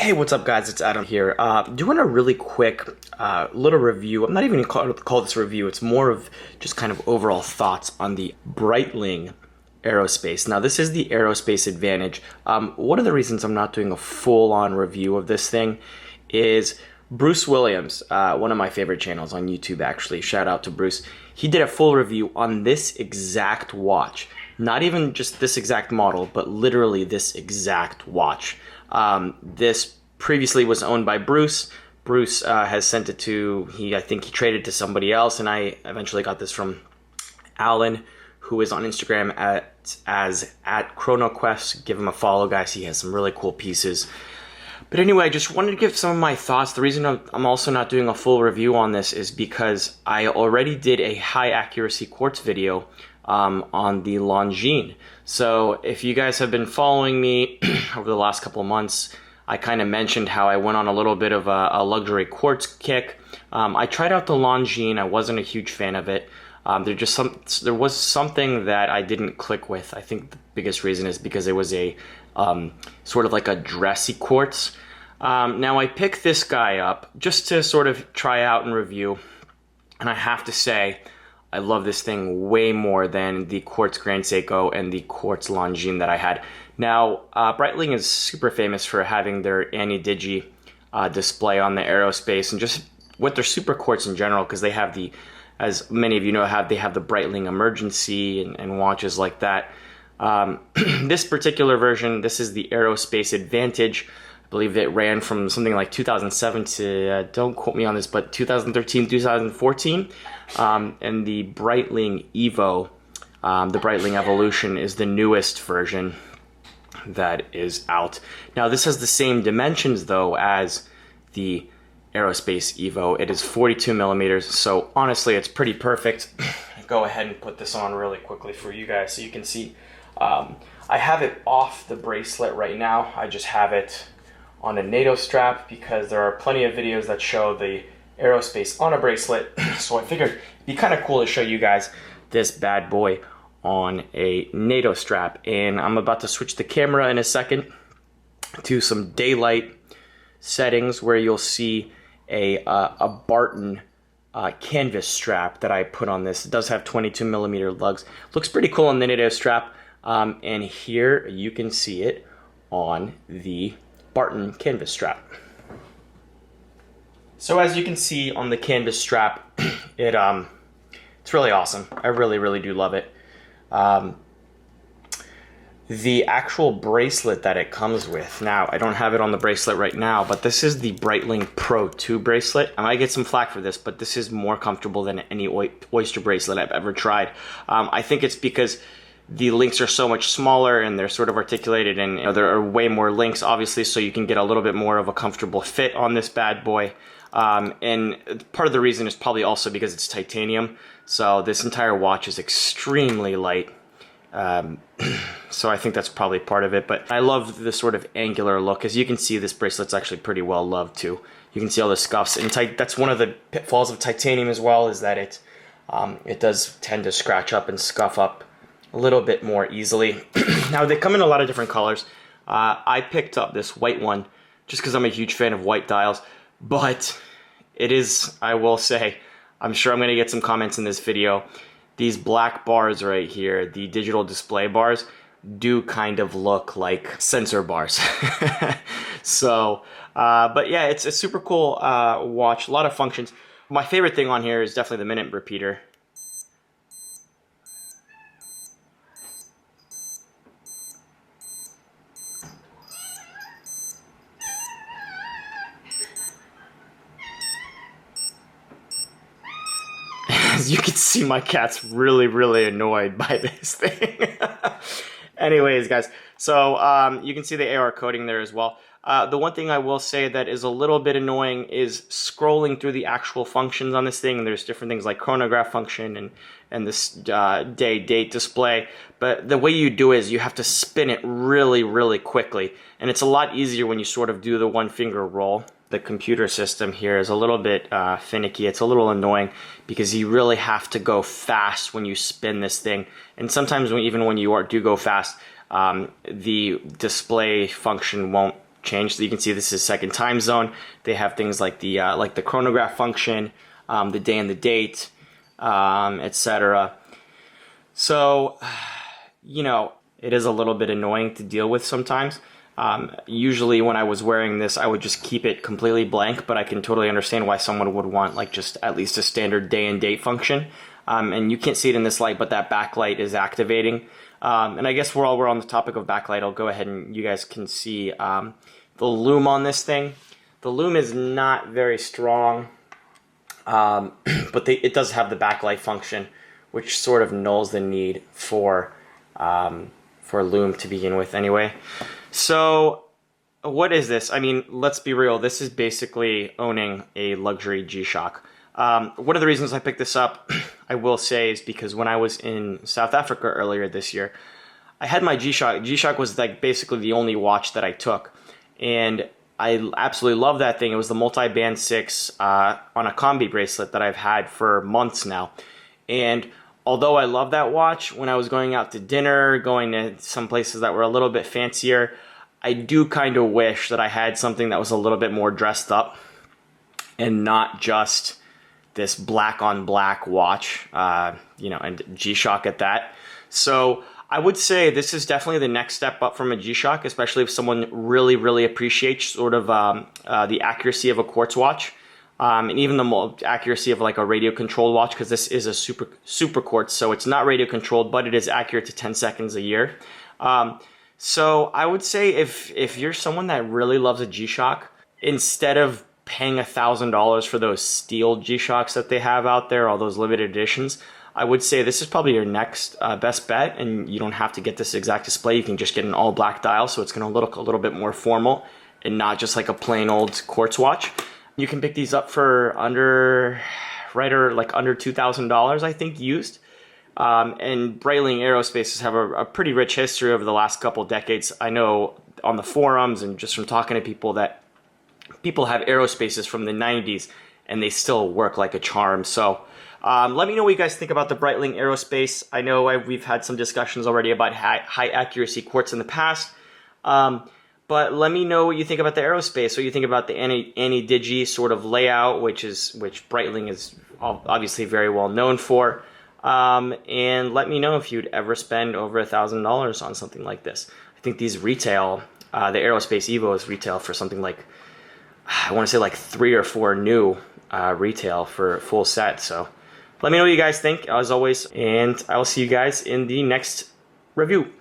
Hey, what's up guys, it's Adam here. Doing a really quick little review. I'm not even gonna call this a review, it's more of just kind of overall thoughts on the Breitling Aerospace. Now this is the Aerospace Advantage. One of the reasons I'm not doing a full-on review of this thing is Bruce Williams, one of my favorite channels on YouTube actually, shout out to Bruce. He did a full review on this exact watch. Not even just this exact model, but literally this exact watch. This previously was owned by Bruce. Bruce has sent it to, I think he traded to somebody else, and I eventually got this from Alan, who is on Instagram as @ChronoQuest. Give him a follow, guys. He has some really cool pieces. But anyway, I just wanted to give some of my thoughts. The reason I'm also not doing a full review on this is because I already did a high accuracy quartz video on the Longines. So if you guys have been following me over the last couple of months, I kind of mentioned how I went on a little bit of a luxury quartz kick. I tried out the Longines. I wasn't a huge fan of it. There was something that I didn't click with. I think the biggest reason is because it was a sort of like a dressy quartz. Now I picked this guy up just to sort of try out and review, and I have to say I love this thing way more than the quartz Grand Seiko and the quartz Longines that I had. Now Breitling is super famous for having their Ani-Digi display on the Aerospace, and just with their super quartz in general, because they have the, as many of you know, they have the Breitling Emergency and watches like that. This particular version, this is the Aerospace Advantage. I believe it ran from something like 2007 to, don't quote me on this, but 2013, 2014. And the Breitling Evo, the Breitling Evolution is the newest version that is out. Now this has the same dimensions though as the Aerospace Evo. It is 42 millimeters, so honestly it's pretty perfect. Go ahead and put this on really quickly for you guys so you can see. I have it off the bracelet right now. I just have it on a NATO strap because there are plenty of videos that show the Aerospace on a bracelet. So I figured it'd be kind of cool to show you guys this bad boy on a NATO strap. And I'm about to switch the camera in a second to some daylight settings where you'll see a Barton canvas strap that I put on this. It does have 22 millimeter lugs. Looks pretty cool on the NATO strap. And here you can see it on the Barton canvas strap. So as you can see on the canvas strap, it's really awesome. I really do love it. The actual bracelet that it comes with, now I don't have it on the bracelet right now, but this is the Breitling Pro 2 bracelet. I might get some flack for this, but this is more comfortable than any Oyster bracelet I've ever tried. I think it's because the links are so much smaller and they're sort of articulated, and there are way more links obviously, so you can get a little bit more of a comfortable fit on this bad boy. And part of the reason is probably also because it's titanium, so this entire watch is extremely light. So I think that's probably part of it, but I love the sort of angular look. As you can see, this bracelet's actually pretty well loved too. You can see all the scuffs, and that's one of the pitfalls of titanium as well, is that it does tend to scratch up and scuff up a little bit more easily. Now they come in a lot of different colors. I picked up this white one just because I'm a huge fan of white dials, but it is, I will say, I'm sure I'm gonna get some comments in this video. These black bars right here, the digital display bars, do kind of look like sensor bars. So, but yeah, it's a super cool watch, a lot of functions. My favorite thing on here is definitely the minute repeater. As you can see, my cat's really annoyed by this thing. Anyways, guys, so you can see the AR coding there as well. The one thing I will say that is a little bit annoying is scrolling through the actual functions on this thing. There's different things like chronograph function and this date display. But the way you do it is you have to spin it really quickly. And it's a lot easier when you sort of do the one finger roll. The computer system here is a little bit finicky. It's a little annoying because you really have to go fast when you spin this thing. And sometimes even when you do go fast, the display function won't changed. So you can see this is second time zone. They have things like the chronograph function, the day and the date, etc. So, you know, it is a little bit annoying to deal with sometimes. Usually when I was wearing this, I would just keep it completely blank, but I can totally understand why someone would want like just at least a standard day and date function. And you can't see it in this light, but that backlight is activating. And I guess while we're on the topic of backlight, I'll go ahead and you guys can see the lume on this thing. The lume is not very strong, but it does have the backlight function, which sort of nulls the need for lume to begin with anyway. So what is this? I mean, let's be real. This is basically owning a luxury G-Shock. One of the reasons I picked this up, I will say, is because when I was in South Africa earlier this year, I had my G-Shock. G-Shock was like basically the only watch that I took. And I absolutely love that thing. It was the multi-band 6 on a combi bracelet that I've had for months now. And although I love that watch, when I was going out to dinner, going to some places that were a little bit fancier, I do kind of wish that I had something that was a little bit more dressed up and not just this black on black watch, you know, and G-Shock at that. So I would say this is definitely the next step up from a G-Shock, especially if someone really, really appreciates sort of the accuracy of a quartz watch. And even the accuracy of like a radio controlled watch, because this is a super quartz, so it's not radio controlled, but it is accurate to 10 seconds a year. So I would say if you're someone that really loves a G-Shock, instead of paying $1,000 for those steel G-Shocks that they have out there, all those limited editions, I would say this is probably your next best bet, and you don't have to get this exact display. You can just get an all black dial, so it's going to look a little bit more formal and not just like a plain old quartz watch. You can pick these up for under $2,000, I think, used. And Breitling Aerospace have a pretty rich history over the last couple decades. I know on the forums and just from talking to people that people have Aerospaces from the 90s and they still work like a charm. So let me know what you guys think about the Breitling Aerospace. I know we've had some discussions already about high accuracy quartz in the past. But let me know what you think about the Aerospace, what you think about the Ani-Digi sort of layout, which Breitling is obviously very well known for. And let me know if you'd ever spend over $1,000 on something like this. I think these retail, the Aerospace Evos retail for something like, I want to say like 3 or 4 new retail for a full set. So let me know what you guys think, as always, and I will see you guys in the next review.